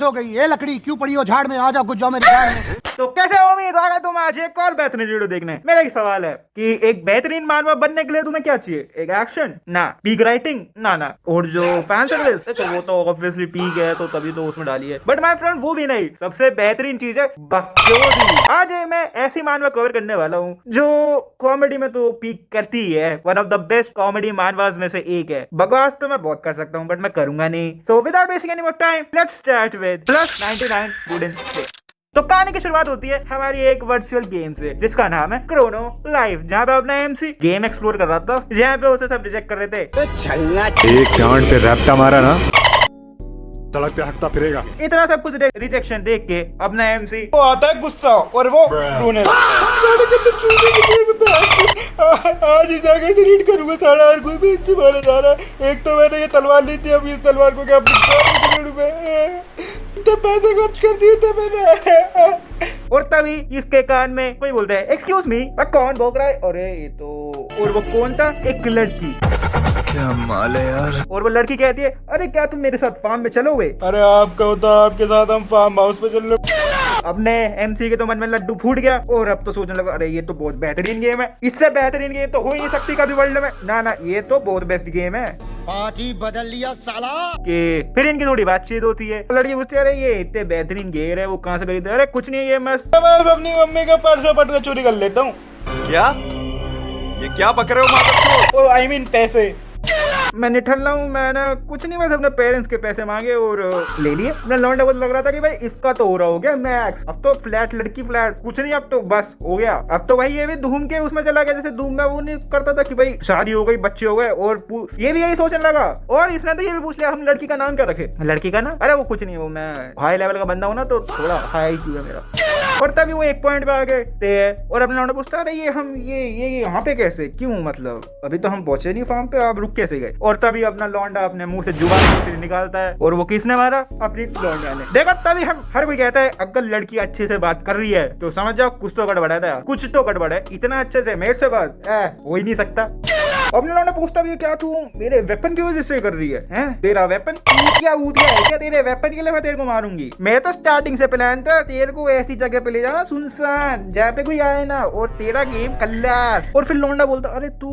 हो गई ये लकड़ी क्यों पड़ी हो झाड़ में, आ जाओ कुछ जाओ मेरे झाड़ में। तो कैसे हो, उम्मीद आ गए तुम आज एक और बेहतरीन वीडियो देखने। मेरा एक सवाल है कि एक बेहतरीन मानव बनने के लिए तुम्हें क्या चाहिए? एक एक्शन ना, पीक राइटिंग ना, और जो फैन सर्विस तो वो तो ऑब्वियसली पीक है तो तभी तो उसमें डाली है। बट माय फ्रेंड वो भी नहीं, सबसे बेहतरीन चीज है बकचोदी। आज मैं ऐसी मानव कवर करने वाला हूँ जो कॉमेडी में तो पीक करती ही है, one of the best comedy मानवास में से एक है। बकवास तो मैं बहुत कर सकता हूँ बट मैं करूंगा नहीं। So without wasting any more time let's start with +99 wooden sticks. तो कहानी की शुरुआत होती है हमारी एक वर्चुअल गेम से जिसका नाम है क्रोनो लाइफ, जहाँ पे अपना एमसी गेम एक्सप्लोर कर रहा था, जहाँ पे उसे सब रिजेक्ट कर रहे थे। एक डांड पे रैप्टा मारा ना, सड़क पे हकता फिरेगा। इतना सब कुछ रिजेक्शन देख के अपना एमसी वो आता है गुस्सा और वो रोने आज ही जाकर डिलीट करूंगा सारा, हर कोई बेइज्जती मारा जा रहा है। एक तो मैंने ये तलवार ली थी, अब इस तलवार को क्या तो पैसे खर्च कर दिए थे मैंने। और तभी इसके कान में कोई बोलता है एक्सक्यूज मी, कौन भौंक रहा है? अरे ये तो, और वो कौन था? एक लड़की। क्या माल है यार। और वो लड़की कहती है अरे क्या तुम मेरे साथ फार्म में चलोगे? अरे आपका होता आपके साथ हम फार्म हाउस पे चल रहे। अपने एमसी के तो मन में लड्डू फूट गया और अब तो सोचने लगा अरे ये तो बहुत बेहतरीन गेम है, इससे बेहतरीन गेम तो हो ही नहीं सकती कभी वर्ल्ड में। ना ये तो बहुत बेस्ट गेम है। पार्टी बदल लिया साला। कि फिर इनकी थोड़ी बातचीत होती है, लड़की पूछती है अरे ये इतने बेहतरीन गेम है वो कहाँ से खरीदे? अरे कुछ नहीं, ये मस्त मैं अपनी मम्मी का पर्स पट के चोरी कर लेता हूँ। क्या ये क्या बक रहे हो माता? आई मीन पैसे। मैं निठल्ला हूँ, मैंने कुछ नहीं, बस अपने पेरेंट्स के पैसे मांगे और ले लिए। अपने लौंडे को लग रहा था कि भाई इसका तो हो रहा हो गया मैक्स, अब तो फ्लैट लड़की फ्लैट कुछ नहीं, अब तो बस हो गया। अब तो भाई ये भी धूम के उसमें चला गया, जैसे धूम में वो नहीं करता था कि भाई शादी हो गई बच्चे हो गए, और ये भी यही सोचने लगा। और इसने तो ये भी पूछ लिया हम लड़की का नाम क्या रखे? लड़की का नाम अरे वो कुछ नहीं, वो मैं हाई लेवल का बंदा हूँ ना तो थोड़ा हाई क्यों है मेरा। और तभी वो एक पॉइंट पे आ गए और अपने लौंडे पूछता अरे ये हम ये यहाँ पे कैसे, क्यों, मतलब अभी तो हम पहुंचे नहीं फार्म पे, आप रुक कैसे गए? और तभी अपना लौंडा अपने मुंह से जुबान निकालता है और वो किसने मारा? अपनी लौंडा ने। देखो तभी हम हर कोई कहता है अगर लड़की अच्छे से बात कर रही है तो समझ जाओ कुछ तो गड़बड़ है, कुछ तो गड़बड़ है। इतना अच्छे से मेरे से बात हो ही नहीं सकता। अपने लौंडा पूछता भी क्या तू मेरे वेपन की वजह से कर रही है? तेरा वेपन क्या ऊतिया है क्या? तेरे वेपन के लिए मैं तेरे को मारूंगी। मैं तो स्टार्टिंग से प्लान था तेरे को ऐसी जगह पे ले जाना सुनसान जहाँ पे कोई आए ना, और तेरा गेम कल्लास। और फिर लौंडा बोलता अरे तू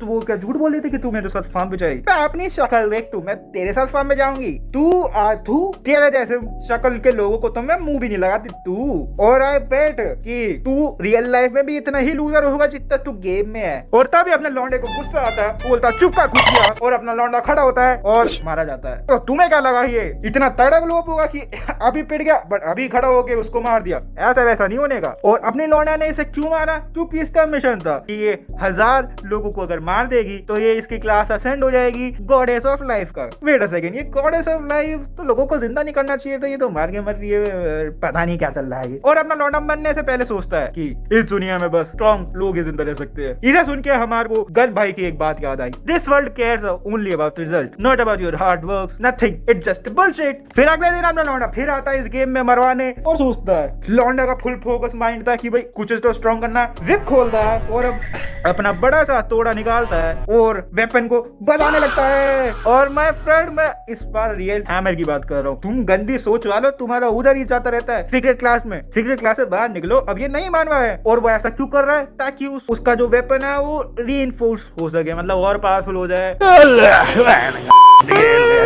वो क्या झूठ बोल रही थी कि तू मेरे साथ फार्म पे जाएगी? मैं अपनी शक्ल देख, तू मैं तेरे साथ फार्म में जाऊंगी? तू तेरे जैसे शक्ल के लोगों को तो मैं मुंह भी नहीं लगाती तू। और आई बेट कि तू रियल लाइफ में भी इतना ही लूजर होगा जितना तू गेम में है। और तभी अपने लौंडे को गुस्सा आता है, बोलता चुप कर कुतिया, और अपना लौंडा खड़ा होता है और मारा जाता है। तो तुम्हें क्या लगा ये इतना तड़क लोप होगा कि अभी पिट गया बट अभी खड़ा होके उसको मार दिया? ऐसा वैसा नहीं होने का। और अपने लौंडा ने इसे क्यों मारा? क्योंकि इसका मिशन था कि ये 1000 लोगों को अगर मार देगी तो ये इसकी क्लास असेंड हो जाएगी गॉडेस ऑफ लाइफ का। वेट अ सेकंड, ये गॉडेस ऑफ लाइफ तो लोगों को जिंदा नहीं करना चाहिए था, ये तो मार के मर रही है, पता नहीं क्या चल रहा है ये। और अपना लौंडा बनने से पहले सोचता है कि इस दुनिया में बस स्ट्रॉन्ग लोग ही जिंदा रह सकते हैं। इसे सुन के हमारे को गन भाई की एक बात याद आई, this world cares only about result, not about your hard work, nothing, it's just bullshit. फिर अगले दिन अपना लौंडा फिर आता है इस गेम में मरवाने और सोचता है, लौंडा का फुल फोकस माइंड था कि भाई कुछ तो स्ट्रॉन्ग करना। जिप खोलता है और अब अपना बड़ा सा तोड़ा निकालता है और वेपन को बजाने लगता है। और माय फ्रेंड मैं इस बार रियल हैमर की बात कर रहा हूँ, तुम गंदी सोच वालो तुम्हारा उधर ही जाता रहता है सीक्रेट क्लास में। सीक्रेट क्लास से बाहर निकलो, अब ये नहीं मान रहा है। और वो ऐसा क्यों कर रहा है? ताकि उसका जो वेपन है वो रीइंफोर्स हो सके, मतलब और पावरफुल हो जाए।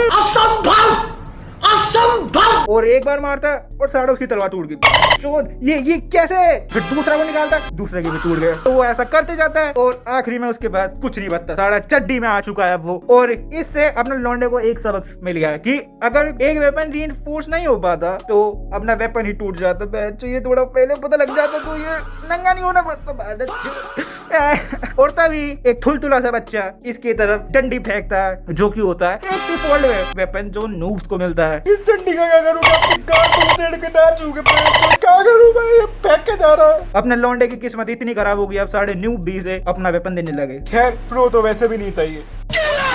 असंभव। और एक बार मारता है और सारा उसकी तलवार टूट गई। ये कैसे? फिर दूसरा वो निकालता है, दूसरे के भी टूट गए। तो वो ऐसा करते जाता है और आखिरी में उसके बाद कुछ नहीं बचता, सारा चड्डी में आ चुका है वो। और इससे अपने लौंडे को एक सबक मिल गया कि अगर एक वेपन रीइंफोर्स नहीं हो पाता तो अपना वेपन ही टूट जाता। ये थोड़ा पहले पता लग जाता तो ये नंगा नहीं होना पड़ता। और तभी एक थुलथुला सा बच्चा इसकी तरफ डंडी फेंकता है, जो कि होता है एक डिफॉल्ट वेपन जो नूब्स को मिलता है। इस चंडी का क्या करूँ? क्या करूँ मैं? ये भाग के जा रहा है। अपने लौंडे की किस्मत इतनी खराब होगी, अब साढ़े न्यू बी से अपना वेपन देने लगे। खैर प्रो तो वैसे भी नहीं था ये।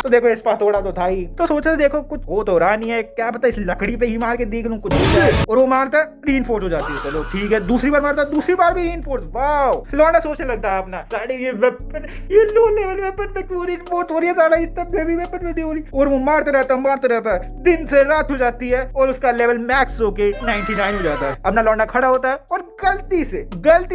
तो देखो इस पास थोड़ा तो था ही, तो सोचा देखो कुछ हो तो रहा नहीं है, क्या पता इस लकड़ी पे ही मार के देख लूं कुछ हो जाए। और वो मारता रीइंफोर्स हो जाती है, चलो ठीक है। दूसरी बार मारता, दूसरी बार भी रीइंफोर्स। वाह, लौंडा सोचने लगता है अपना साढ़े ये वेपन, ये लो लेवल वेपन पे क्यों रीइंफोर्स हो रही है, साढ़ा इतना बेबी वेपन में नहीं हो रही। और वो मारते रहता है, दिन से रात हो जाती है और उसका लेवल मैक्स होके 99 हो जाता है। अपना लौंडा खड़ा होता है और गलती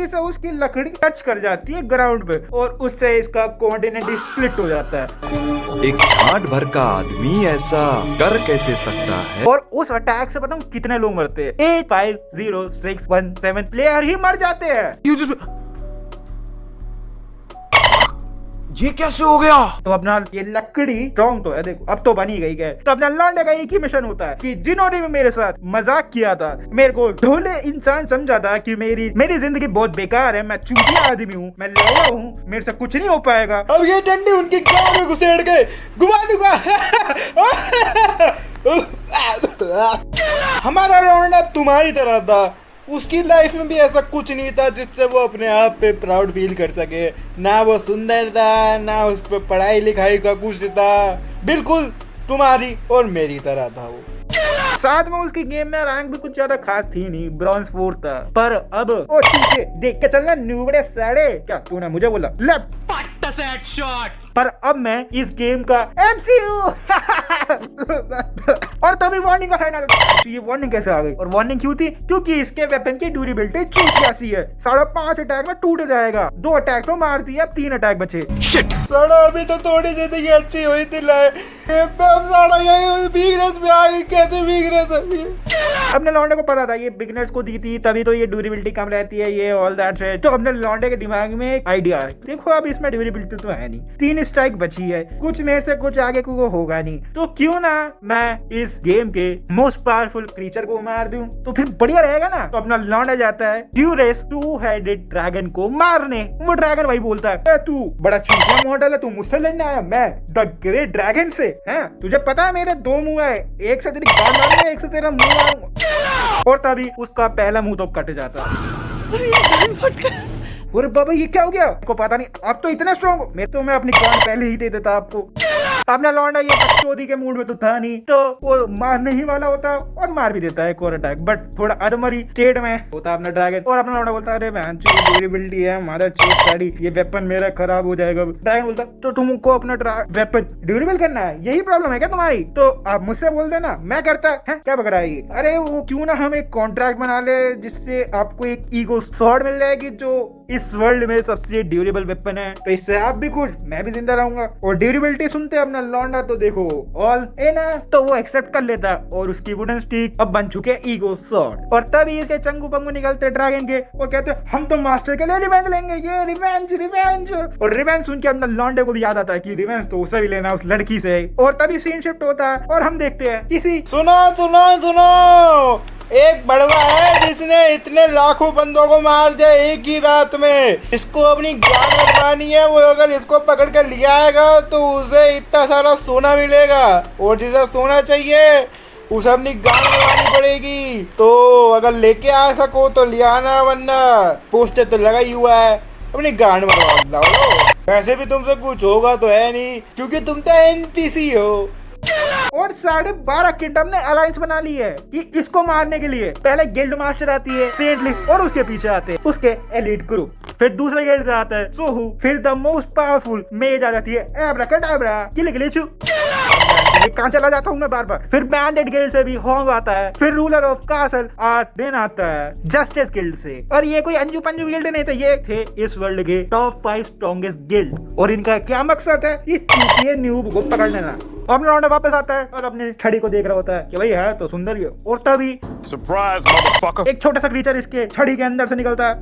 से उसकी लकड़ी टच कर जाती है ग्राउंड पे और उससे इसका कोऑर्डिनेट स्प्लिट हो जाता है। एक झाट भर का आदमी ऐसा कर कैसे सकता है? और उस अटैक से बताऊं कितने लोग मरते हैं, 8 5 0 6 1 7 प्लेयर ही मर जाते हैं। ये कैसे हो गया? तो अपना ये लकड़ी स्ट्रॉन्ग तो है, देखो अब तो बनी गई है। तो अपना लौंडे का एक ही मिशन होता है कि जिन्होंने भी मेरे साथ मजाक किया था, मेरे को ढोले इंसान समझा था कि मेरी जिंदगी बहुत बेकार है, मैं चूतिया आदमी हूँ, मैं लौड़ा हूँ, मेरे से कुछ नहीं हो पाएगा। अब ये डंडे उनकी गांव में घुसेड़ के घुमा दूंगा। हमारा लौंडा तुम्हारी तरह था, उसकी लाइफ में भी ऐसा कुछ नहीं था जिससे वो अपने आप पे प्राउड फील कर सके। ना वो सुंदर था, ना उस पे पढ़ाई लिखाई का कुछ था, बिल्कुल तुम्हारी और मेरी तरह था वो। साथ में उसकी गेम में रैंक भी कुछ ज्यादा खास थी नहीं, ब्रॉन्ज 4 था। पर अब ओ ठीक है, देख के चलना न्यूबड़े साड़े, क्या तूने मुझे बोला लेफ्ट पर अब मैं इस गेम का MCU। और तभी वार्निंग का साइन आ गया। ये वार्निंग कैसे आ गई और वार्निंग क्यों थी? क्योंकि इसके वेपन की ड्यूरेबिलिटी चूतिया सी है, 5.5 अटैक में टूट जाएगा। 2 अटैक तो मार दिए, अब 3 अटैक बचे। साड़ा अभी तो थोड़ी जिंदगी अच्छी हुई थी, साड़ा यही वीकनेस में आ गई। कैसे वीकनेस है? अपने लौंडे को पता था ये बिगनर्स को दी थी, तभी तो ये ड्यूरेबिलिटी कम रहती है, ये ऑल दैट है। तो अपने लौंडे के दिमाग में एक आइडिया है, देखो अब इसमें ड्यूरेबिलिटी तो है नहीं, 3 स्ट्राइक बची है, कुछ मेरे से कुछ आगे को होगा नहीं, तो क्यों ना मैं इस गेम के मोस्ट पावरफुल क्रीचर को मार दूं, तो फिर बढ़िया रहेगा ना। तो अपना लौंडा जाता है ड्यूरेस 2-हेडेड ड्रैगन को मारने। वो ड्रैगन भाई बोलता है, तू बड़ा चूतिया मॉडल है, तू मुझसे लड़ने आया, मैं द ग्रेट ड्रैगन से, हैं? तुझे पता है मेरे 2 मुंह है, एक से तेरी गांड मारूंगा, एक से तेरा मुंह मारूंगा। और तभी उसका पहला मुंह तो कट जाता है। अरे बाबा ये क्या हो गया? आपको पता नहीं, आप तो इतना स्ट्रॉन्ग हो, मैं अपनी गांड पहले ही दे देता आपको। अपना लौंडा ये चोदी के मूड में तो था नहीं, तो वो मारने ही वाला होता और मार भी देता है एक और अटैक, बट थोड़ा अधमरी स्टेट में होता अपना ड्रैगन। और अपना लौंडा बोलता है, अरे बहन ड्यूरेबिलिटी है हमारा चेक साड़ी, ये वेपन मेरा खराब हो जाएगा। ड्रैगन बोलता तो तुमको अपना वेपन ड्यूरेबल करना है, यही प्रॉब्लम है क्या तुम्हारी? तो आप मुझसे बोल देना, मैं करता है, क्या बक रहा है ये? अरे वो क्यों ना हम एक कॉन्ट्रैक्ट बना ले जिससे आपको एक ईगो स्वॉर्ड मिल जाएगी जो इस वर्ल्ड में सबसे ड्यूरेबल वेपन है, तो इससे आप भी खुश, मैं भी जिंदा रहूंगा। और ड्यूरेबिलिटी सुनते अपना लौंडा तो देखो ऑल ए ना, तो वो एक्सेप्ट कर लेता और उसकी वुडन स्टिक अब बन चुके ईगो स्वॉर्ड। और तभी इसके चंगू पंगू निकलते ड्रैगन के और कहते हम तो मास्टर के लिए रिवेंज लेंगे, ये रिवेंज। और रिवेंज सुन के अपना लौंडे को भी याद आता है कि रिवेंज तो उसे भी लेना उस लड़की से। और तभी सीन शिफ्ट होता है और हम देखते हैं किसी सुनो एक बड़वा है जिसने इतने लाखों बंदों को मार दिया एक ही रात में। इसको अपनी जान बचवानी है, वो अगर इसको पकड़ कर लिया आएगा तो उसे इतना सारा सोना मिलेगा, और जिसे सोना चाहिए उसे अपनी गान बनवानी पड़ेगी। तो अगर लेके आ सको तो ले आना, वरना पोस्टर तो लगा ही हुआ है, अपनी गान बनवा लो। वैसे भी तुमसे कुछ होगा तो है नहीं, क्योंकि तुम तो NPC हो। और 12.5 किंगडम ने अलायंस बना ली है कि इसको मारने के लिए। पहले गिल्ड मास्टर आती है सेंट लिफ, और उसके पीछे आते हैं उसके एलिट ग्रुप। फिर दूसरे गिल्ड से आता है सोहू, फिर द मोस्ट पावरफुल मेज आ जाती है एब्राकडाब्रा, किलिकिलिचू। कहां चला जाता हूँ मैं बार बार। फिर बैंडेड गिल्ड से भी होंग आता है, फिर रूलर ऑफ कासल आर्डेन आता है जस्टिस गिल्ड से। और ये कोई अंजू पंजू गिल्ड नहीं थे, ये थे इस वर्ल्ड के टॉप 5 स्ट्रॉन्गेस्ट गिल्ड। और इनका क्या मकसद है? इस चूतिए न्यूब को पकड़ लेना। अब लौंडा वापस आता है और अपने छड़ी को देख रहा होता है कि भाई है तो सुंदर ही है। और तभी सरप्राइज मदरफकर, एक छोटा सा क्रीचर इसके छड़ी के अंदर से निकलता है।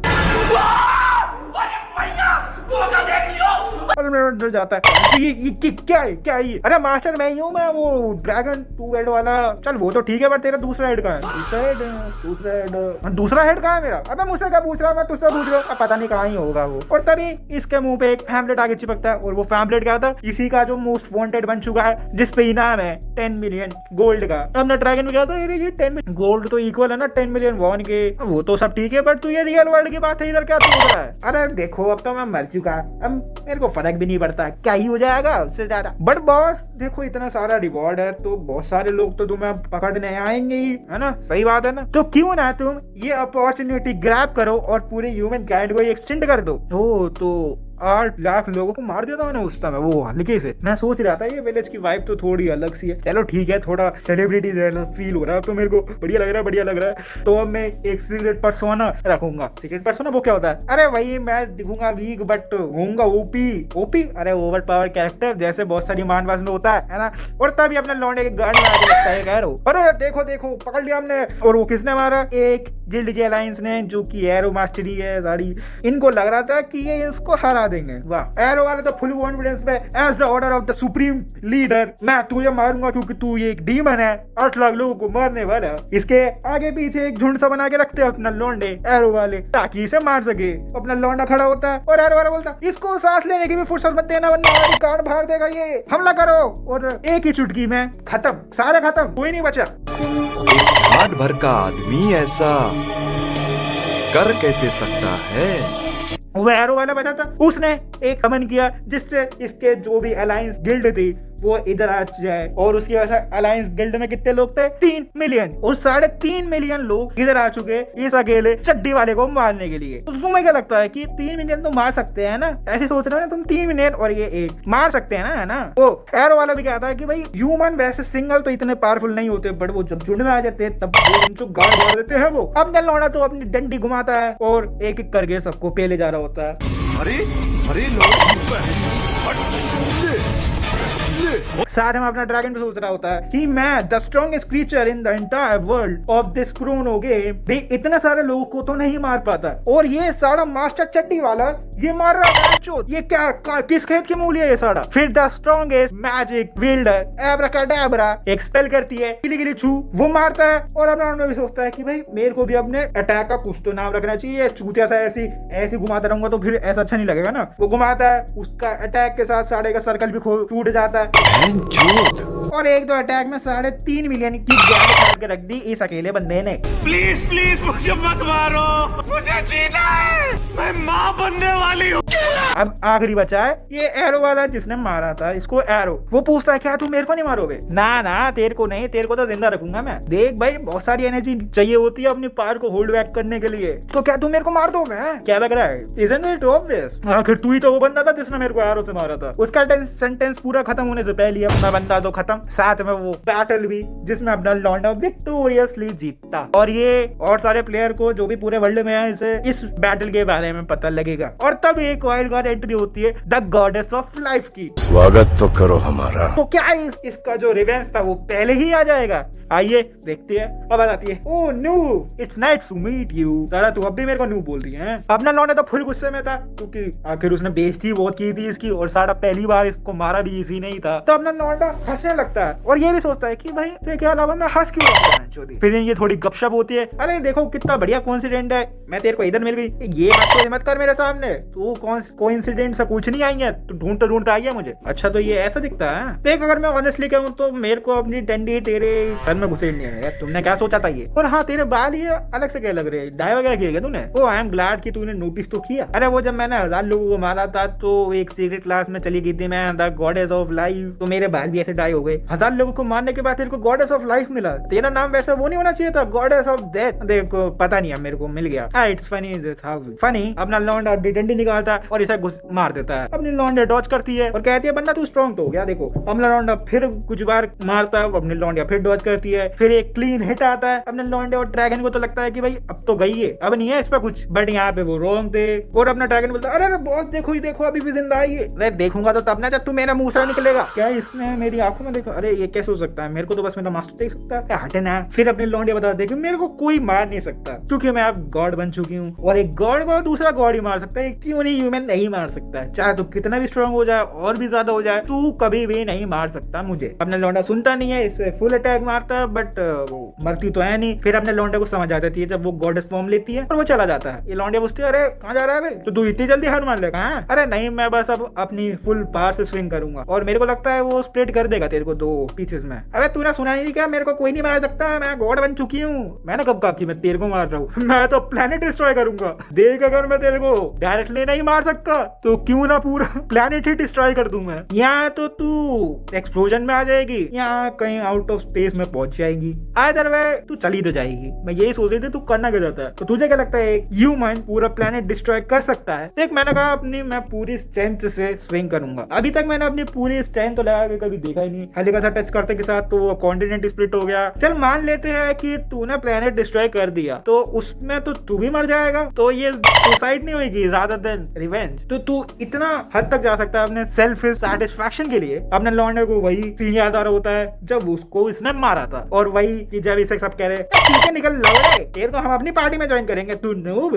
और मेरा डर जाता है ये क्या है अरे मास्टर मैं ही हूँ, मैं वो ड्रैगन 2 हेड वाला। चल वो तो ठीक है, पर तेरा दूसरा हेड कहाँ है? दूसरा हेड कहाँ है मेरा? अबे मुझसे क्या पूछ रहा है, मैं तुझसे पूछ रहा हूँ, पता नहीं कहाँ ही होगा वो। और तभी इसके मुंह पे एक पैम्पलेट आगे चिपकता है, और वो पैम्पलेट क्या था? इसी का जो मोस्ट वांटेड बन चुका है, जिसपे इनाम है 10 मिलियन गोल्ड का। हमने ड्रैगन में क्या था, ये 10 मिलियन गोल्ड तो इक्वल है ना 10 मिलियन वॉन के। वो तो सब ठीक है, बट तू ये रियल वर्ल्ड की बात है, इधर क्या सोच रहा है? अरे देखो अब तो मैं मर चुका, अब मेरे को फर्क भी नहीं पड़ता, क्या ही हो जाएगा उससे ज्यादा। बट बॉस देखो इतना सारा रिवॉर्ड है, तो बहुत सारे लोग तो तुम्हें पकड़ने आएंगे ही, है ना? सही बात है ना? तो क्यों ना तुम ये अपॉर्चुनिटी ग्रैब करो और पूरे ह्यूमन काइंड को एक्सटेंड कर दो। ओ तो 8 लाख लोगों को मार दिया था मैंने उस समय वो हल्के से। मैं सोच रहा था ये विलेज की वाइब तो थोड़ी अलग सी है। चलो ठीक है, थोड़ा सेलिब्रिटी फील हो रहा है तो मेरे को बढ़िया लग रहा है। तो अब मैं एक सीक्रेट पर्सोना रखूंगा। सीक्रेट पर्सोना वो क्या होता है? अरे वही मैं दिखूंगा वीक बट होऊंगा ओपी। अरे ओवर पावर कैरेक्टर जैसे बहुत सारी मानवास में होता है ना? और तभी अपने लौंडे के गार्ड में आगे लगता है कह रहा हूं, अरे देखो पकड़ लिया हमने। और वो किसने मारा? एक गिल्ड के अलायंस ने, जो की एरो मास्टरी है सारी। इनको लग रहा था कि ये इसको हरा देंगे। वाह, एरो वाले तो फुल कॉन्फिडेंस में, as the order of the supreme leader मैं तुझे मारूंगा क्योंकि तू ये एक डीमन है, 8 लाख लोगों को मारने वाला। इसके आगे पीछे एक झुंड सा बना के रखते हैं अपना लौंडे एरो वाले, ताकि इसे मार सके। अपना लौंडा खड़ा होता है और एरो वाला बोलता है इसको सांस लेने की भी फुर्सत मत देना वरना हमारी कान फाड़ देगा, ये हमला करो। और एक ही चुटकी में खत्म, सारे खत्म, कोई नहीं बचा। एक झाड़ भर का आदमी ऐसा कर कैसे सकता है? वो एरो वाला बचा था, उसने एक कमेंट किया जिससे इसके जो भी अलायंस गिल्ड थी वो इधर आ जाए। और उसकी वजह से अलायंस गिल्ड में कितने लोग थे? 3 मिलियन। और 3.5 मिलियन लोग इधर आ चुके इस अकेले चड्डी वाले को मारने के लिए। तो तुम्हें क्या लगता है कि 3 मिलियन तो मार सकते हैं ना? ऐसे सोच रहे हो ना तुम, 3 मिलियन और ये 1 मार सकते हैं ना, है ना? वो एरो वाला भी कहता है कि भाई ह्यूमन वैसे सिंगल तो इतने पावरफुल नहीं होते, बट वो जब झुंड में आ जाते हैं तब वो गार्ड मार देते हैं। वो अब लौंडा तो अपनी डंडी घुमाता है और एक एक करके सबको पेले जा रहा होता है। अरे साथ में अपना ड्रैगन भी सोच रहा होता है कि मैं the strongest creature in the entire world of this Chrono game भी इतने सारे लोगों को तो नहीं मार पाता, और ये सारा मास्टर चट्टी वाला ये मार रहा है। ये क्या किस खेत की मूली है ये सारा? फिर द स्ट्रॉन्गेस्ट मैजिक विल्डर एब्राकाडाब्रा एक स्पेल करती है, गिली छू, वो मारता है। और अपना भी सोचता है कि भाई मेरे को भी अपने अटैक का कुछ तो नाम रखना चाहिए, चूतिया सा ऐसी घुमाता रहूंगा तो फिर ऐसा अच्छा नहीं लगेगा ना। वो घुमाता है, उसका अटैक के साथ साढ़े का सर्कल भी टूट जाता है, और 1-2 अटैक में 3.5 मिलियन की जान काट के रख दी इस अकेले बंदे ने। प्लीज मुझे मत मारो, मुझे जीना है, मैं माँ बनने वाली हूँ। अब आखिरी बचा है ये एरो वाला जिसने मारा था इसको एरो। वो पूछता है क्या तुम मेरे को नहीं मारोगे? ना तेरे को नहीं, तेरे को तो जिंदा रखूंगा मैं। देख भाई बहुत सारी एनर्जी चाहिए होती है अपनी पावर को होल्ड बैक करने के लिए, तो क्या तुम मेरे को मार दोगे? क्या लग रहा है? Isn't it obvious? आखिर तू ही तो वो बंदा था जिसने मेरे को एरो से मारा था। उसका सेंटेंस पूरा खत्म होने से पहले अपना बंदा तो खत्म, साथ में वो बैटल भी जिसमें अपना लौंडा विक्टोरियसली जीतता। और ये और सारे प्लेयर को जो भी पूरे वर्ल्ड में है इस बैटल के बारे में पता लगेगा। और तब एक वाइल्ड कार्ड एंट्री होती है द गॉडेस ऑफ लाइफ की। स्वागत तो करो हमारा। तो क्या इसका जो रिवेंज था वो पहले ही आ जाएगा? आइए देखते हैं। अब आती है oh new it's nice to meet you. सारा तू अब भी मेरे को न्यू बोल रही है। अपना लौंडा तो फुल गुस्से में था क्योंकि आखिर उसने बेइज्जती बहुत की थी इसकी, और सारा पहली बार इसको मारा भी इजी नहीं था। तो अपना लौंडा हंसने लगता है और ये भी सोचता है कि भाई इसके क्या अलावा मैं हंस क्यों रहा हूं। फिर ये थोड़ी गपशप होती है, अरे देखो कितना बढ़िया कोइंसिडेंट है, मैं तेरे को इधर मिल गई, ये बात मत कर मेरे सामने, तू कोइंसिडेंट सा कुछ नहीं आई है, तू ढूंढता आई है मुझे। अच्छा तो ये ऐसा दिखता है। देख अगर मैं ऑनेस्टली कहूँ तो मेरे को अपनी डंडी तेरे सर में घुसेड़नी है। तुमने क्या सोचा था ये? और हाँ तेरे बाल ये अलग से क्या लग रहे हैं, डाई वगैरह किया तूने? ओ आई एम ग्लैड कि तूने नोटिस तो किया। अरे वो जब मैंने 1000 लोगों को मारा था तो एक सीक्रेट क्लास में चली गई थी मैं, द गॉडेस ऑफ लाइफ, तो मेरे बाल भी ऐसे डाई हो गए। 1000 लोगों को मारने के बाद तेरे को गॉडेस ऑफ लाइफ मिला। तेरा नाम वैसे वो नहीं होना चाहिए था, गॉडेस ऑफ डेथ। देखो पता नहीं है, मेरे को मिल गया। It's funny. अपना लौंडा डंडी निकालता और इसे मार देता है। अपनी लौंडे डॉज करती है और कहती है बंदा तू स्ट्रॉन्ग तो हो गया। देखो अपना लौंडा फिर कुछ बार मारता है, अपनी लौंडिया फिर डॉज करती है, फिर एक क्लीन हिट आता है। अपने लौंडे और ड्रैगन को तो लगता है कि भाई अब तो गई है, अब नहीं है इस पर कुछ, बट यहाँ पे वो रोंग थे। और अपना ड्रैगन बोलता है अरे बॉस देखो अभी भी जिंदा आई है। अरे देखूंगा तो तब ना जब तू मेरा मुंह से निकलेगा। क्या इसमें मेरी आंखों में देखो, अरे ये कैसे हो सकता है? मेरे को तो बस मेरा मास्टर देख सकता है। हटे ना। फिर अपने लौंडिया बता दे कि मेरे को कोई मार नहीं सकता क्योंकि मैं अब गॉड बन चुकी हूँ, और एक गॉड को दूसरा गॉड ही मार सकता है, क्यों नहीं ह्यूमन नहीं नहीं मार सकता है, चाहे तू कितना भी स्ट्रांग हो जाए और भी ज्यादा हो जाए, तू कभी भी नहीं मार सकता मुझे। अपना लौंडा सुनता नहीं है, इससे फुल अटैक मारता है, बट वो मरती तो है नहीं। फिर अपने लौंडे को समझ आ जाती है जब वो गॉडेस फॉर्म लेती है और वो चला जाता है। ये लौंडे पूछती है, अरे कहाँ जा रहा है बे? तो तू इतनी जल्दी हार मान लेगा? हाँ? अरे नहीं, मैं बस अब अपनी फुल पावर से स्विंग करूंगा और मेरे को लगता है वो स्प्लिट कर देगा तेरे को 2 पीसेस में। अबे तूने सुना नहीं क्या, मेरे को कोई नहीं मार सकता, मैं गॉड बन चुकी हूँ। मैंने कब कहा कि मैं तेरे को मार रहा हूँ? मैं तो प्लेनेट डिस्ट्रॉय करूंगा। देख, अगर मैं तेरे को डायरेक्टली नहीं मार सकता तो क्यों ना पूरा प्लेनेट ही डिस्ट्रॉय कर दूं मैं। यहाँ तो तू एक्सप्लोजन में आ जाएगी, यहाँ कहीं आउट ऑफ स्पेस में पहुंच जाएगी, आइदर वे तू चली तो जाएगी। मैं यही सोच रही थी तू करना क्या चाहता है। तो तुझे क्या लगता है एक ह्यूमन पूरा प्लेनेट डिस्ट्रॉय कर सकता है? देख, मैंने कहा अपनी मैं पूरी स्ट्रेंथ से स्विंग करूंगा। अभी तक मैंने अपनी पूरी स्ट्रेंथ तो लगा के कभी देखा ही नहीं। हल्का सा टच करते के साथ तो कॉन्टिनेंट स्प्लिट हो गया। चल मान लेते हैं कि तूने प्लेनेट डिस्ट्रॉय कर दिया, तो उसमें तो तू भी मर जाएगा, तो ये सुसाइड नहीं होगी रादर देन रिवेंज। तो तू इतना हद तक जा सकता है अपने सेल्फ सेटिस्फैक्शन के लिए। अपने लौंडे को वही सीन याद आ रहा होता है जब उसको इसने मारा था, और वही कि जब इसे सब कह रहे ठीक है निकल लौड़े, तेरे को हम अपनी पार्टी में ज्वाइन करेंगे, तू noob.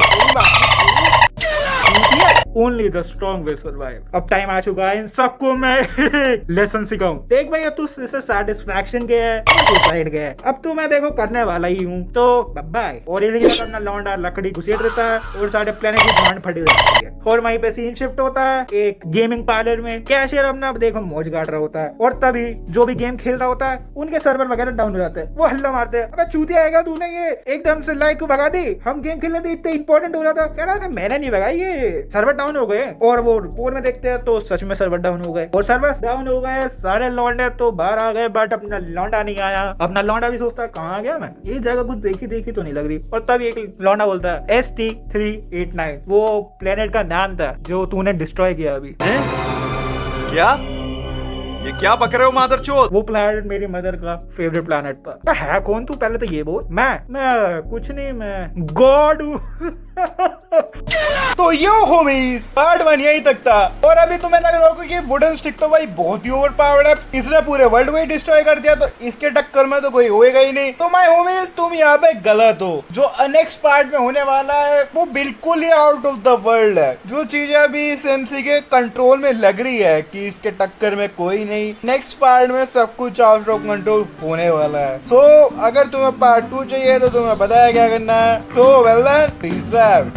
Only the strong will survive. अब टाइम आ चुका है इन सबको मैं लेसन सिखाऊं। देख भाई, अब तू इससे सेटिस्फैक्शन गया है, सुसाइड गया है, अब तो मैं देखो करने वाला ही हूँ, तो बाय। और ये अपना लौंडा लकड़ी घुसेट रहता है और सारे प्लेनेट की भांड फटी रहती है। और वहीं पे सीन शिफ्ट होता है एक गेमिंग पार्लर में। कैशियर अपना देखो मौज काट रहा होता है, और तभी जो भी गेम खेल रहा होता है उनके सर्वर वगैरह डाउन हो जाते हैं। वो हल्ला मारते हैं, अबे चूतिया आएगा तूने ये एकदम से लाइट को भगा दी, हम गेम खेलने थे, इतने इंपॉर्टेंट हो रहा था। कह रहा था मैंने नहीं भगाई, ये सर्वर डाउन हो गए। और वो रिपोर्ट में देखते हैं तो सच में सर्वर डाउन हो गए, और सर्वर डाउन हो गए, सारे लौंडे तो बाहर आ गए, बट अपना लौंडा नहीं आया। अपना लौंडा भी सोचता है कहाँ गया मैं, ये जगह कुछ देखी तो नहीं लग रही। और तब एक लौंडा बोलता है ST389, वो प्लेनेट का नाम था जो तूने डिस्ट्रॉय किया अभी। क्या? ये क्या बक रहे हो मादरचोद? वो प्लेनेट मेरी मदर का फेवरेट प्लेनेट था। है कौन तू, पहले तो ये बोल। मैं कुछ नहीं, मैं गॉड हूँ। तो यो होमीज, पार्ट 1 यहीं तक था। और अभी तुम्हें लग रहा होगा कि वुडन स्टिक तो भाई बहुत ही ओवर पावर्ड है, इसने पूरे वर्ल्ड को ही डिस्ट्रॉय कर दिया, तो इसके टक्कर में तो कोई होएगा ही नहीं। तो माय होमीज, तुम यहाँ पे गलत हो। जो नेक्स्ट पार्ट में होने वाला है वो बिल्कुल ही आउट ऑफ द वर्ल्ड है। जो चीजें अभी इस MC के कंट्रोल में लग रही है कि इसके टक्कर में कोई नहीं, नेक्स्ट पार्ट में सब कुछ आउट ऑफ कंट्रोल होने वाला है। सो अगर तुम्हें पार्ट 2 चाहिए तो तुम्हें पता है क्या करना है। So well then, peace out.